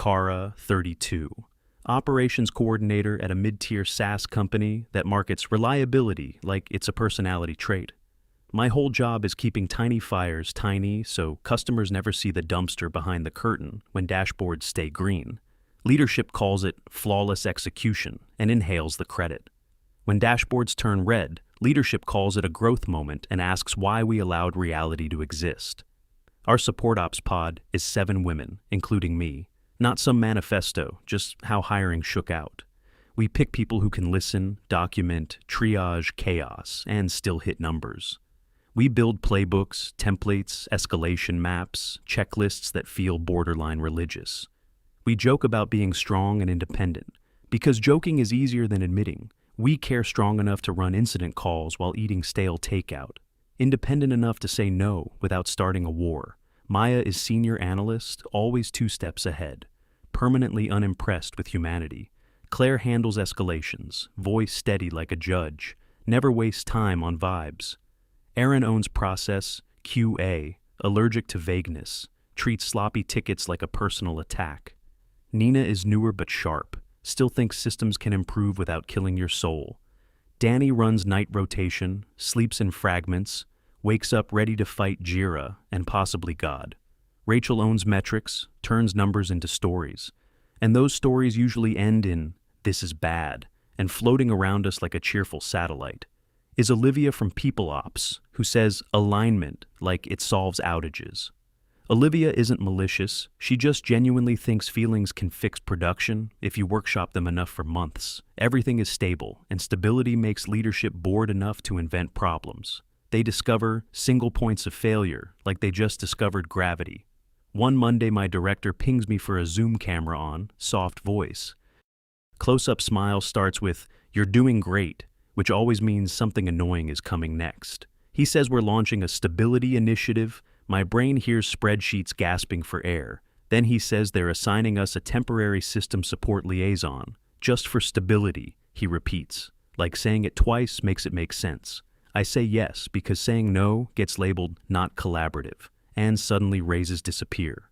Kara, 32, operations coordinator at a mid-tier SaaS company that markets reliability like it's a personality trait. My whole job is keeping tiny fires tiny so customers never see the dumpster behind the curtain when dashboards stay green. Leadership calls it flawless execution and inhales the credit. When dashboards turn red, leadership calls it a growth moment and asks why we allowed reality to exist. Our support ops pod is 7 women, including me. Not some manifesto, just how hiring shook out. We pick people who can listen, document, triage chaos, and still hit numbers. We build playbooks, templates, escalation maps, checklists that feel borderline religious. We joke about being strong and independent, because joking is easier than admitting. We care strong enough to run incident calls while eating stale takeout. Independent enough to say no without starting a war. Maya is senior analyst, always 2 steps ahead, permanently unimpressed with humanity. Claire handles escalations, voice steady like a judge, never wastes time on vibes. Aaron owns process, QA, allergic to vagueness, treats sloppy tickets like a personal attack. Nina is newer but sharp, still thinks systems can improve without killing your soul. Danny runs night rotation, sleeps in fragments, wakes up ready to fight Jira and possibly God. Rachel owns metrics, turns numbers into stories. And those stories usually end in, "This is bad," and floating around us like a cheerful satellite. Is Olivia from People Ops, who says alignment like it solves outages. Olivia isn't malicious, she just genuinely thinks feelings can fix production if you workshop them enough for months. Everything is stable, and stability makes leadership bored enough to invent problems. They discover single points of failure, like they just discovered gravity. One Monday my director pings me for a Zoom camera on, soft voice. Close-up smile starts with, "You're doing great," which always means something annoying is coming next. He says we're launching a stability initiative. My brain hears spreadsheets gasping for air. Then he says they're assigning us a temporary system support liaison, just for stability, he repeats. Like saying it twice makes it make sense. I say yes because saying no gets labeled not collaborative, and suddenly raises disappear.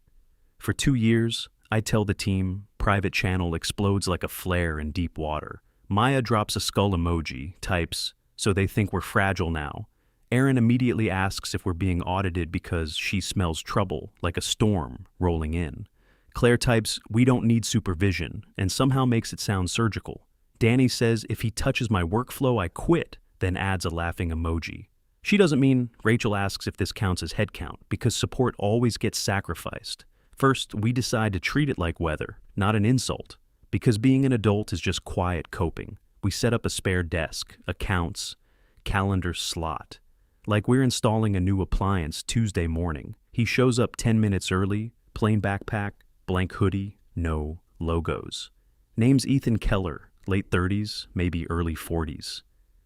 For 2 years, I tell the team, private channel explodes like a flare in deep water. Maya drops a skull emoji, types, "So they think we're fragile now." Aaron immediately asks if we're being audited because she smells trouble, like a storm, rolling in. Claire types, "We don't need supervision," and somehow makes it sound surgical. Danny says, "If he touches my workflow, I quit," then adds a laughing emoji. She doesn't mean. Rachel asks if this counts as headcount, because support always gets sacrificed. First, we decide to treat it like weather, not an insult, because being an adult is just quiet coping. We set up a spare desk, accounts, calendar slot. Like we're installing a new appliance Tuesday morning. He shows up 10 minutes early, plain backpack, blank hoodie, no logos. Name's Ethan Keller, late 30s, maybe early 40s.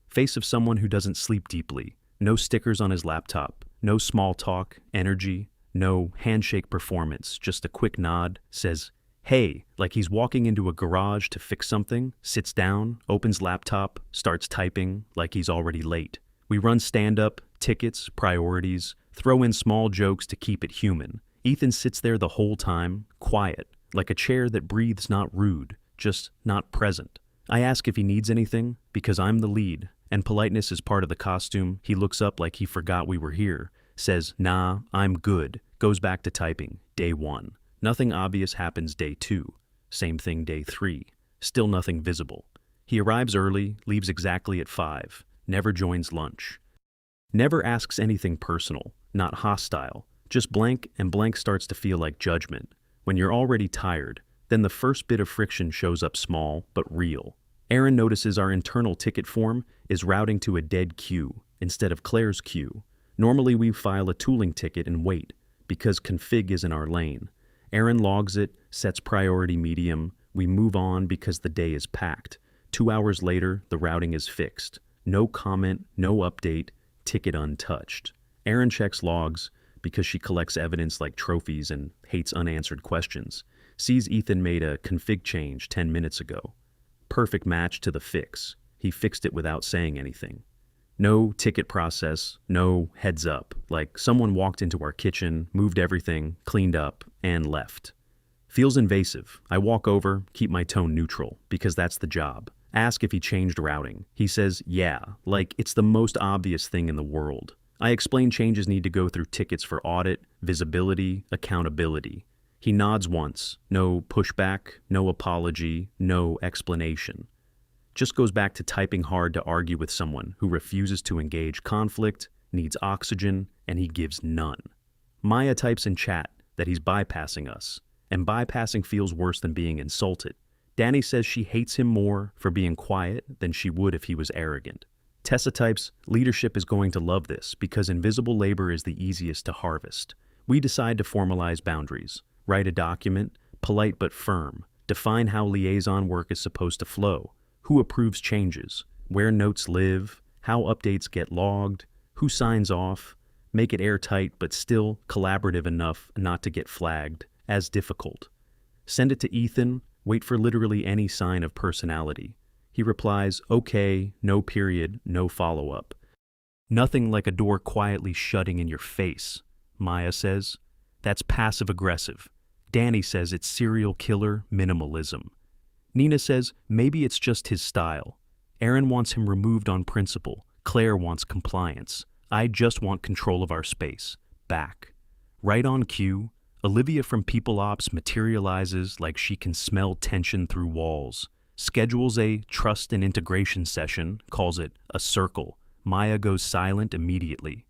Face of someone who doesn't sleep deeply. No stickers on his laptop, no small talk, energy, no handshake performance, just a quick nod, says, "Hey," like he's walking into a garage to fix something, sits down, opens laptop, starts typing, like he's already late. We run stand-up, tickets, priorities, throw in small jokes to keep it human. Ethan sits there the whole time, quiet, like a chair that breathes, not rude, just not present. I ask if he needs anything, because I'm the lead, and politeness is part of the costume. He looks up like he forgot we were here, says, "Nah, I'm good," goes back to typing. Day 1. Nothing obvious happens day 2. Same thing day 3. Still nothing visible. He arrives early, leaves exactly at 5. Never joins lunch. Never asks anything personal, not hostile, just blank, and blank starts to feel like judgment. When you're already tired, then the first bit of friction shows up small, but real. Aaron notices our internal ticket form is routing to a dead queue instead of Claire's queue. Normally we file a tooling ticket and wait, because config is in our lane. Aaron logs it, sets priority medium, we move on because the day is packed. 2 hours later, the routing is fixed. No comment, no update, ticket untouched. Aaron checks logs because she collects evidence like trophies and hates unanswered questions. Sees Ethan made a config change 10 minutes ago. Perfect match to the fix. He fixed it without saying anything. No ticket process, no heads up, like someone walked into our kitchen, moved everything, cleaned up, and left. Feels invasive. I walk over, keep my tone neutral, because that's the job. Ask if he changed routing. He says, yeah, like it's the most obvious thing in the world. I explain changes need to go through tickets for audit, visibility, accountability. He nods once. No pushback, no apology, no explanation. Just goes back to typing hard to argue with someone who refuses to engage conflict, needs oxygen, and he gives none. Maya types in chat that he's bypassing us, and bypassing feels worse than being insulted. Danny says she hates him more for being quiet than she would if he was arrogant. Tessa types, leadership is going to love this because invisible labor is the easiest to harvest. We decide to formalize boundaries, write a document, polite but firm, define how liaison work is supposed to flow, who approves changes, where notes live, how updates get logged, who signs off, make it airtight but still collaborative enough not to get flagged as difficult. Send it to Ethan, wait for literally any sign of personality. He replies, okay, no period, no follow-up. Nothing like a door quietly shutting in your face, Maya says. That's passive-aggressive. Danny says it's serial killer minimalism. Nina says maybe it's just his style. Aaron wants him removed on principle. Claire wants compliance. I just want control of our space. Back. Right on cue, Olivia from People Ops materializes like she can smell tension through walls. Schedules a trust and integration session, calls it a circle. Maya goes silent immediately.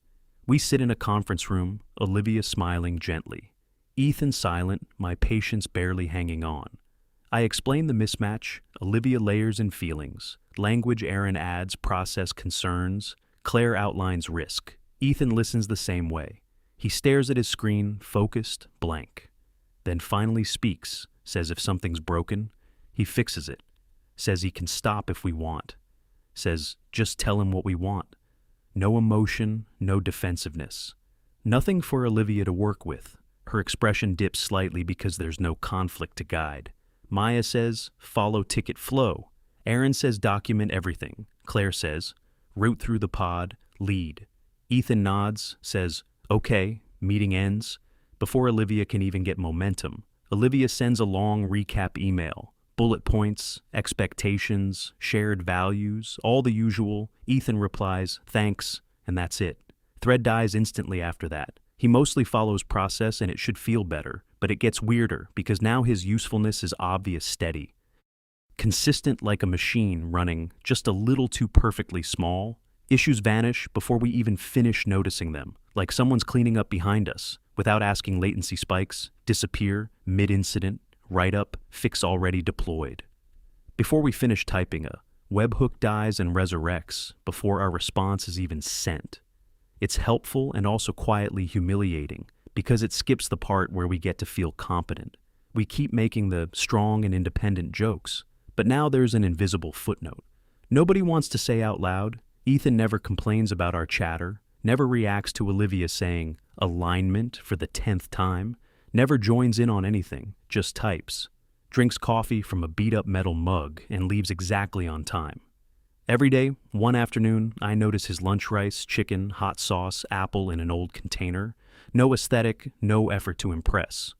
We sit in a conference room, Olivia smiling gently. Ethan silent, my patience barely hanging on. I explain the mismatch, Olivia layers in feelings. Language Aaron adds process concerns. Claire outlines risk. Ethan listens the same way. He stares at his screen, focused, blank. Then finally speaks, says if something's broken, he fixes it. Says he can stop if we want. Says just tell him what we want. No emotion, no defensiveness. Nothing for Olivia to work with. Her expression dips slightly because there's no conflict to guide. Maya says, follow ticket flow. Aaron says document everything. Claire says, route through the pod, lead. Ethan nods, says, okay, meeting ends. Before Olivia can even get momentum, Olivia sends a long recap email. Bullet points, expectations, shared values, all the usual. Ethan replies, thanks, and that's it. Thread dies instantly after that. He mostly follows process and it should feel better, but it gets weirder because now his usefulness is obvious steady. Consistent like a machine running just a little too perfectly small. Issues vanish before we even finish noticing them, like someone's cleaning up behind us, without asking latency spikes, disappear, mid-incident, write-up, fix already deployed. Before we finish typing, a webhook dies and resurrects before our response is even sent. It's helpful and also quietly humiliating because it skips the part where we get to feel competent. We keep making the strong and independent jokes, but now there's an invisible footnote. Nobody wants to say out loud. Ethan never complains about our chatter, never reacts to Olivia saying alignment for the 10th time, never joins in on anything, just types, drinks coffee from a beat-up metal mug and leaves exactly on time. Every day, one afternoon, I notice his lunch rice, chicken, hot sauce, apple in an old container. No aesthetic, no effort to impress.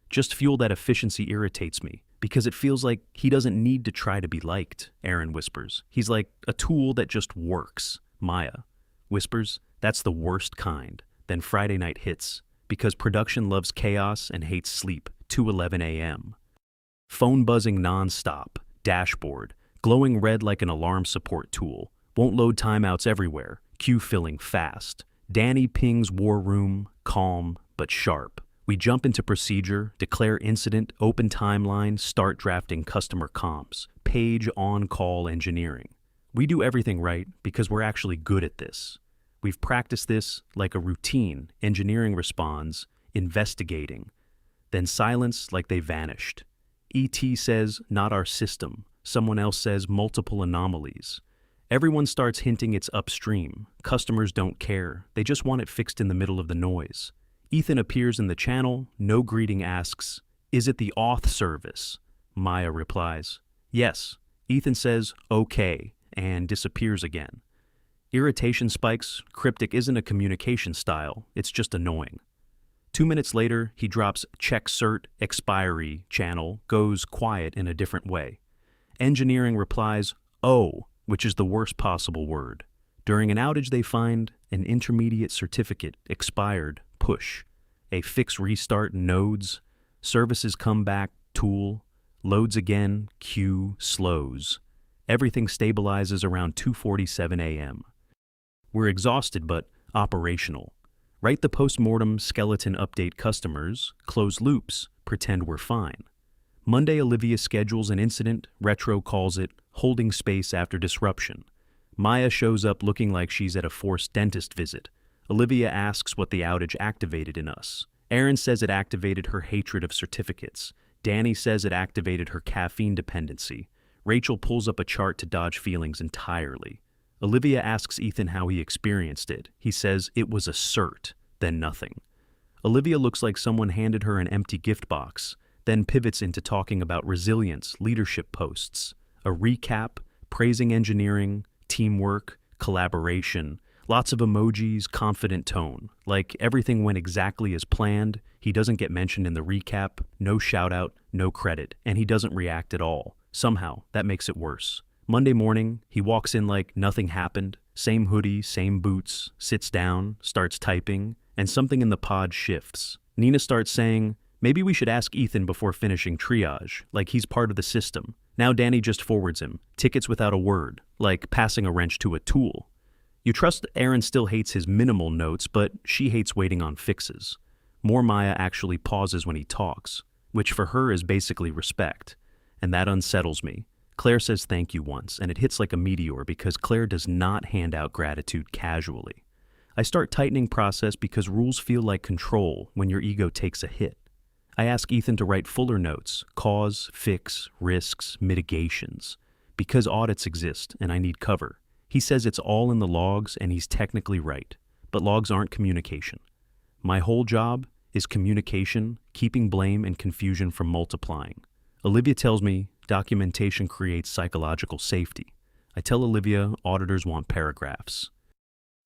Just fuel that efficiency irritates me, because it feels like he doesn't need to try to be liked, Aaron whispers. He's like a tool that just works. Maya whispers, that's the worst kind. Then Friday night hits, because production loves chaos and hates sleep, 2:11 a.m. Phone buzzing non-stop, dashboard, glowing red like an alarm support tool, won't load timeouts everywhere, queue filling fast. Danny pings war room, calm but sharp. We jump into procedure, declare incident, open timeline, start drafting customer comms, page on-call engineering. We do everything right because we're actually good at this. We've practiced this like a routine. Engineering responds, investigating. Then silence like they vanished. ET says, not our system. Someone else says, multiple anomalies. Everyone starts hinting it's upstream. Customers don't care. They just want it fixed in the middle of the noise. Ethan appears in the channel. No greeting asks, is it the auth service? Maya replies, yes. Ethan says, okay, and disappears again. Irritation spikes. Cryptic isn't a communication style. It's just annoying. 2 minutes later, he drops check cert expiry channel, goes quiet in a different way. Engineering replies, "Oh," which is the worst possible word. During an outage, they find an intermediate certificate expired, push. A fix restart nodes, services come back, tool, loads again, queue, slows. Everything stabilizes around 2:47 a.m. We're exhausted but operational. Write the post-mortem skeleton update customers, close loops, pretend we're fine. Monday, Olivia schedules an incident, Retro calls it holding space after disruption. Maya shows up looking like she's at a forced dentist visit. Olivia asks what the outage activated in us. Erin says it activated her hatred of certificates. Danny says it activated her caffeine dependency. Rachel pulls up a chart to dodge feelings entirely. Olivia asks Ethan how he experienced it. He says it was a cert, then nothing. Olivia looks like someone handed her an empty gift box, then pivots into talking about resilience, leadership posts, a recap, praising engineering, teamwork, collaboration, lots of emojis, confident tone, like everything went exactly as planned. He doesn't get mentioned in the recap, no shout out, no credit, and he doesn't react at all. Somehow, that makes it worse. Monday morning, he walks in like nothing happened, same hoodie, same boots, sits down, starts typing, and something in the pod shifts. Nina starts saying, maybe we should ask Ethan before finishing triage, like he's part of the system. Now Danny just forwards him, tickets without a word, like passing a wrench to a tool. You trust Erin still hates his minimal notes, but she hates waiting on fixes. More Maya actually pauses when he talks, which for her is basically respect, and that unsettles me. Claire says thank you once, and it hits like a meteor because Claire does not hand out gratitude casually. I start tightening process because rules feel like control when your ego takes a hit. I ask Ethan to write fuller notes, cause, fix, risks, mitigations, because audits exist and I need cover. He says it's all in the logs and he's technically right, but logs aren't communication. My whole job is communication, keeping blame and confusion from multiplying. Olivia tells me documentation creates psychological safety. I tell Olivia auditors want paragraphs,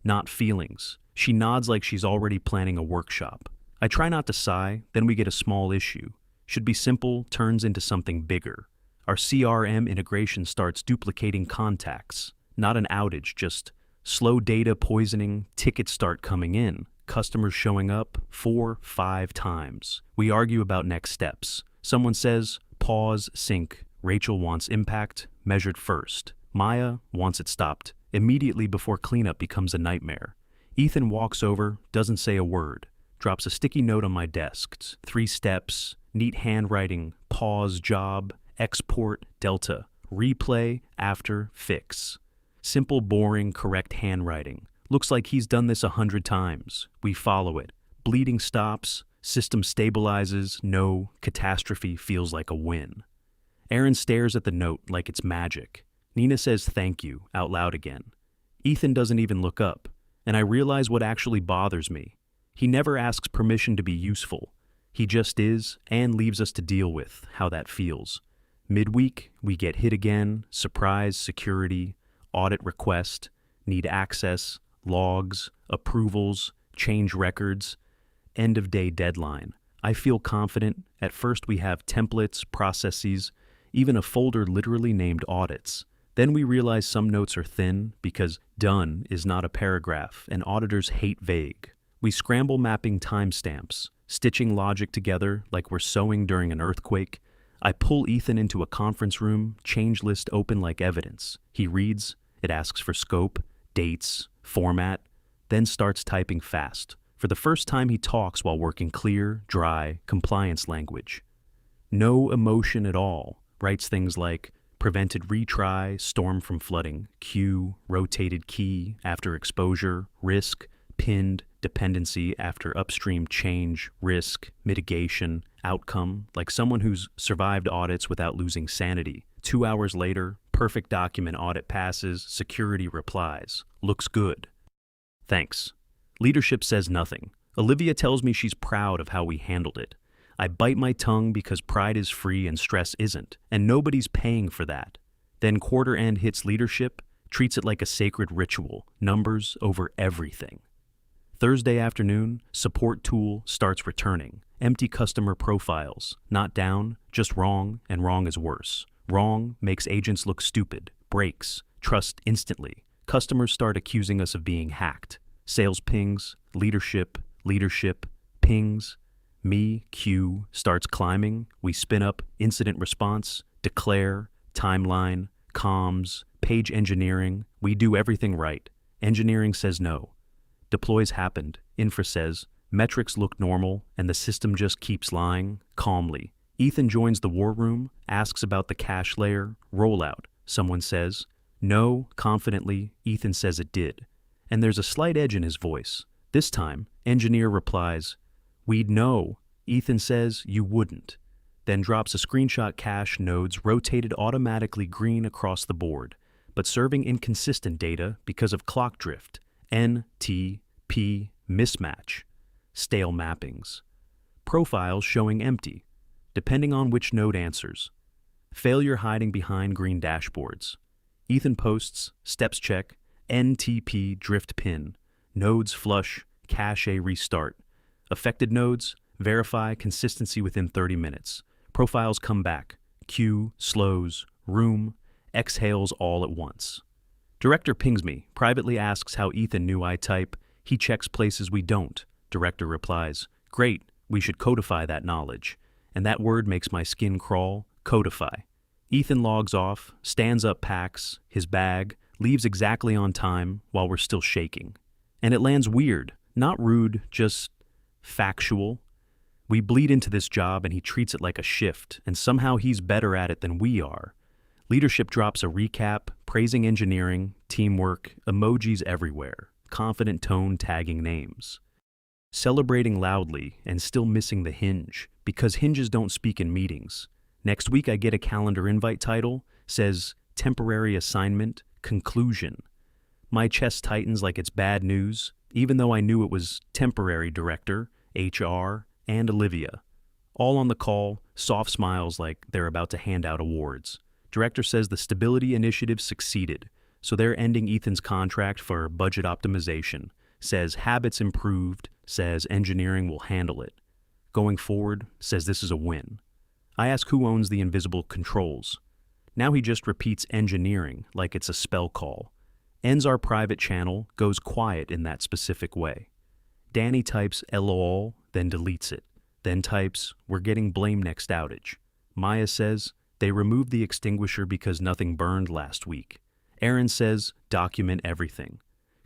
not feelings. She nods like she's already planning a workshop. I try not to sigh, then we get a small issue. Should be simple, turns into something bigger. Our CRM integration starts duplicating contacts. Not an outage, just slow data poisoning, tickets start coming in, customers showing up 4, 5 times. We argue about next steps. Someone says, pause, sync. Rachel wants impact, measured first. Maya wants it stopped, immediately before cleanup becomes a nightmare. Ethan walks over, doesn't say a word, drops a sticky note on my desk. 3 steps, neat handwriting, pause, job, export, delta, replay, after, fix. Simple, boring, correct handwriting. Looks like he's done this 100 times. We follow it. Bleeding stops, system stabilizes, no, catastrophe feels like a win. Erin stares at the note like it's magic. Nina says thank you out loud again. Ethan doesn't even look up, and I realize what actually bothers me. He never asks permission to be useful. He just is and leaves us to deal with how that feels. Midweek, we get hit again, surprise, security, audit request, need access, logs, approvals, change records, end of day deadline. I feel confident. At first we have templates, processes, even a folder literally named audits. Then we realize some notes are thin because done is not a paragraph and auditors hate vague. We scramble mapping timestamps, stitching logic together like we're sewing during an earthquake. I pull Ethan into a conference room, change list open like evidence. He reads, it asks for scope, dates, format, then starts typing fast. For the first time he talks while working clear, dry, compliance language. No emotion at all. Writes things like prevented retry, storm from flooding, queue, rotated key after exposure, risk, pinned, dependency after upstream change, risk, mitigation, outcome, like someone who's survived audits without losing sanity. 2 hours later, perfect document audit passes, security replies. Looks good. Thanks. Leadership says nothing. Olivia tells me she's proud of how we handled it. I bite my tongue because pride is free and stress isn't, and nobody's paying for that. Then quarter end hits leadership, treats it like a sacred ritual, numbers over everything. Thursday afternoon, support tool starts returning. Empty customer profiles. Not down, just wrong, and wrong is worse. Wrong makes agents look stupid. Breaks. Trust instantly. Customers start accusing us of being hacked. Sales pings. Leadership. Pings. Me, queue, starts climbing. We spin up. Incident response. Declare. Timeline. Comms. Page engineering. We do everything right. Engineering says no. Deploys happened. Infra says, metrics look normal, and the system just keeps lying, calmly. Ethan joins the war room, asks about the cache layer, rollout. Someone says, no, confidently. Ethan says it did. And there's a slight edge in his voice. This time, engineer replies, we'd know. Ethan says, you wouldn't. Then drops a screenshot cache nodes rotated automatically green across the board, but serving inconsistent data because of clock drift. N, T, P, mismatch. Stale mappings. Profiles showing empty, depending on which node answers. Failure hiding behind green dashboards. Ethan posts, steps check, NTP drift pin. Nodes flush, cache restart. Affected nodes, verify consistency within 30 minutes. Profiles come back. Queue, slows, room, exhales all at once. Director pings me, privately asks how Ethan knew I type. He checks places we don't. Director replies, great, we should codify that knowledge. And that word makes my skin crawl, codify. Ethan logs off, stands up, packs his bag, leaves exactly on time while we're still shaking. And it lands weird, not rude, just factual. We bleed into this job and he treats it like a shift, and somehow he's better at it than we are. Leadership drops a recap, praising engineering, teamwork, emojis everywhere, confident tone tagging names. Celebrating loudly and still missing the hinge, because hinges don't speak in meetings. Next week I get a calendar invite title, says temporary assignment, conclusion. My chest tightens like it's bad news, even though I knew it was temporary director, HR, and Olivia. All on the call, soft smiles like they're about to hand out awards. Director says the stability initiative succeeded, so they're ending Ethan's contract for budget optimization. Says habits improved, says engineering will handle it. Going forward, says this is a win. I ask who owns the invisible controls. Now he just repeats engineering like it's a spell call. Ends our private channel, goes quiet in that specific way. Danny types LOL, then deletes it. Then types, we're getting blame next outage. Maya says, they removed the extinguisher because nothing burned last week. Aaron says, document everything.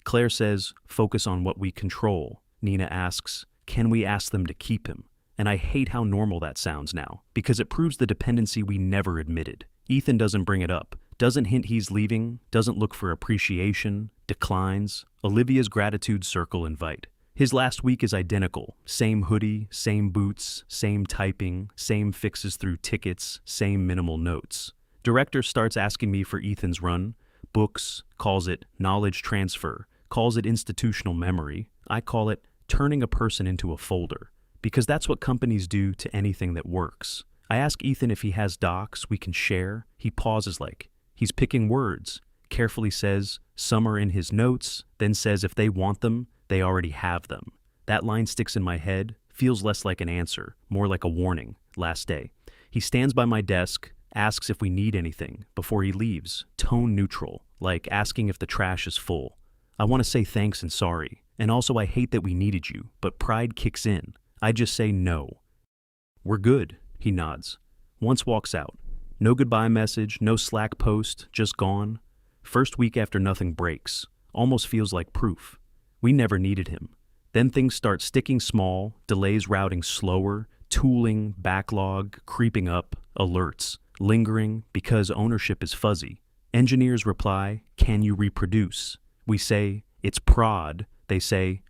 Claire says, focus on what we control. Nina asks, can we ask them to keep him? And I hate how normal that sounds now, because it proves the dependency we never admitted. Ethan doesn't bring it up, doesn't hint he's leaving, doesn't look for appreciation, declines. Olivia's gratitude circle invite. His last week is identical. Same hoodie, same boots, same typing, same fixes through tickets, same minimal notes. Director starts asking me for Ethan's run. Books, calls it knowledge transfer, calls it institutional memory. I call it turning a person into a folder, because that's what companies do to anything that works. I ask Ethan if he has docs we can share. He pauses like he's picking words, carefully says some are in his notes, then says if they want them, they already have them. That line sticks in my head, feels less like an answer, more like a warning. Last day. He stands by my desk, asks if we need anything, before he leaves, tone neutral, like asking if the trash is full. I want to say thanks and sorry, and also I hate that we needed you, but pride kicks in. I just say no. We're good, he nods. Once walks out. No goodbye message, no Slack post, just gone. First week after nothing breaks. Almost feels like proof. We never needed him. Then things start sticking small, delays routing slower, tooling, backlog, creeping up, alerts, lingering because ownership is fuzzy. Engineers reply, can you reproduce? We say, it's prod. They say,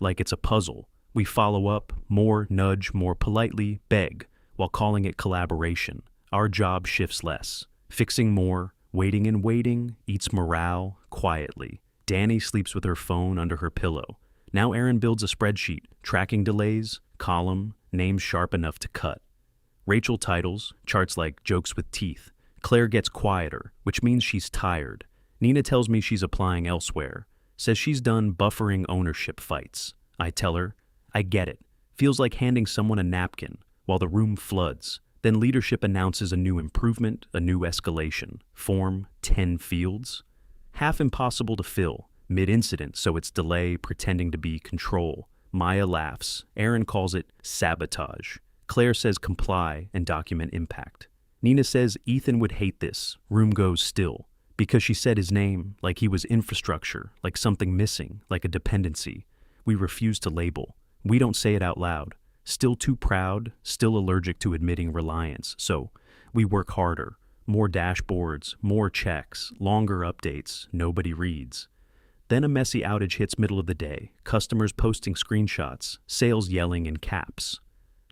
like it's a puzzle. We follow up, more nudge, more politely, beg, while calling it collaboration. Our job shifts less. Fixing more, waiting and waiting, eats morale, quietly. Danny sleeps with her phone under her pillow. Now Aaron builds a spreadsheet, tracking delays, column, names sharp enough to cut. Rachel titles, charts like jokes with teeth. Claire gets quieter, which means she's tired. Nina tells me she's applying elsewhere. Says she's done buffering ownership fights. I tell her, I get it. Feels like handing someone a napkin while the room floods. Then leadership announces a new improvement, a new escalation. Form 10 fields. Half impossible to fill, mid-incident, so it's delay pretending to be control. Maya laughs. Aaron calls it sabotage. Claire says comply and document impact. Nina says Ethan would hate this. Room goes still. Because she said his name, like he was infrastructure, like something missing, like a dependency. We refuse to label. We don't say it out loud. Still too proud, still allergic to admitting reliance. So we work harder. More dashboards, more checks, longer updates, nobody reads. Then a messy outage hits middle of the day, customers posting screenshots, sales yelling in caps.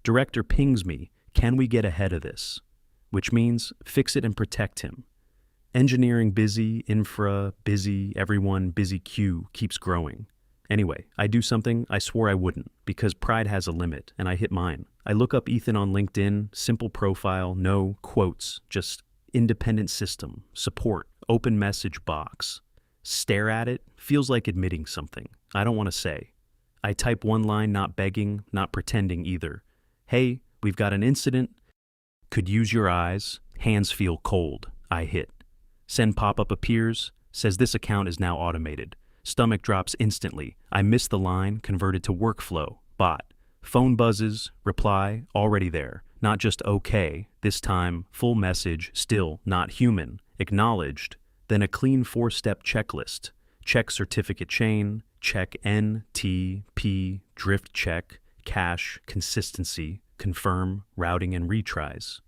Director pings me, can we get ahead of this? Which means fix it and protect him. Engineering busy, infra busy, everyone busy queue keeps growing. Anyway, I do something I swore I wouldn't, because pride has a limit, and I hit mine. I look up Ethan on LinkedIn, simple profile, no quotes, just independent system, support, open message box. Stare at it, feels like admitting something. I don't want to say. I type one line, not begging, not pretending either. Hey, we've got an incident. Could use your eyes. Hands feel cold. I hit. Send pop-up appears, says this account is now automated. Stomach drops instantly. I miss the line, converted to workflow. Bot. Phone buzzes, reply, already there. Not just okay, this time, full message, still not human. Acknowledged. Then a clean 4-step checklist. Check certificate chain, check N, T, P, drift check, cache, consistency, confirm, routing and retries.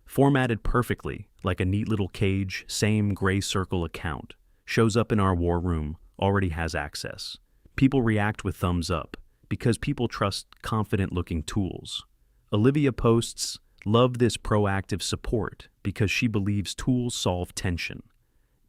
Formatted perfectly, like a neat little cage, same gray circle account. Shows up in our war room, already has access. People react with thumbs up, because people trust confident-looking tools. Olivia posts, love this proactive support, because she believes tools solve tension.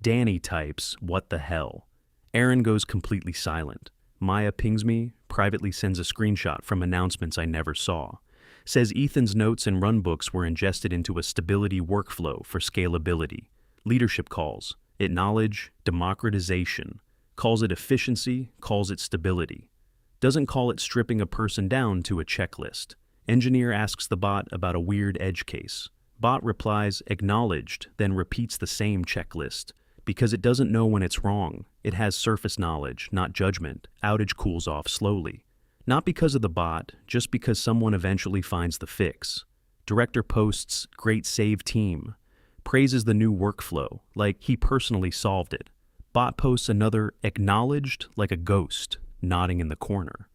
Danny types, what the hell? Aaron goes completely silent. Maya pings me, privately sends a screenshot from announcements I never saw. Says Ethan's notes and runbooks were ingested into a stability workflow for scalability. Leadership calls, it knowledge, democratization. Calls it efficiency, calls it stability. Doesn't call it stripping a person down to a checklist. Engineer asks the bot about a weird edge case. Bot replies, acknowledged, then repeats the same checklist. Because it doesn't know when it's wrong. It has surface knowledge, not judgment. Outage cools off slowly. Not because of the bot, just because someone eventually finds the fix. Director posts, great save team. Praises the new workflow, like he personally solved it. Bot posts another, acknowledged, like a ghost, nodding in the corner.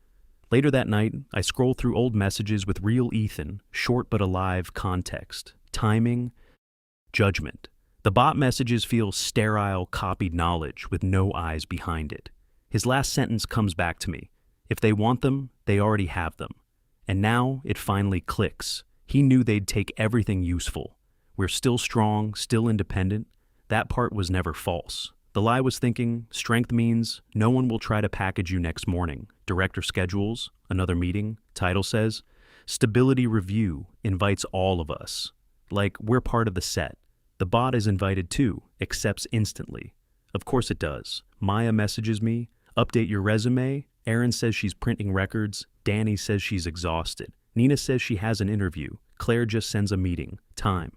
Later that night, I scroll through old messages with real Ethan, short but alive context, timing, judgment. The bot messages feel sterile, copied knowledge with no eyes behind it. His last sentence comes back to me. If they want them, they already have them. And now it finally clicks. He knew they'd take everything useful. We're still strong, still independent. That part was never false. The lie was thinking, strength means no one will try to package you next morning. Director schedules, another meeting, title says, stability review invites all of us. Like we're part of the set. The bot is invited too, accepts instantly. Of course it does. Maya messages me, update your resume. Aaron says she's printing records. Danny says she's exhausted. Nina says she has an interview. Claire just sends a meeting. Time.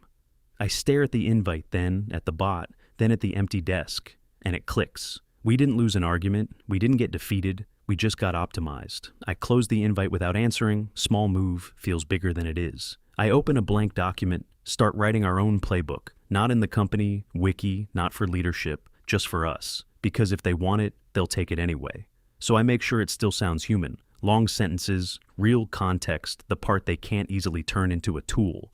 I stare at the invite, then at the bot, then at the empty desk. And it clicks. We didn't lose an argument. We didn't get defeated. We just got optimized. I close the invite without answering. Small move, feels bigger than it is. I open a blank document, start writing our own playbook. Not in the company, wiki, not for leadership, just for us. Because if they want it, they'll take it anyway. So I make sure it still sounds human. Long sentences, real context, the part they can't easily turn into a tool.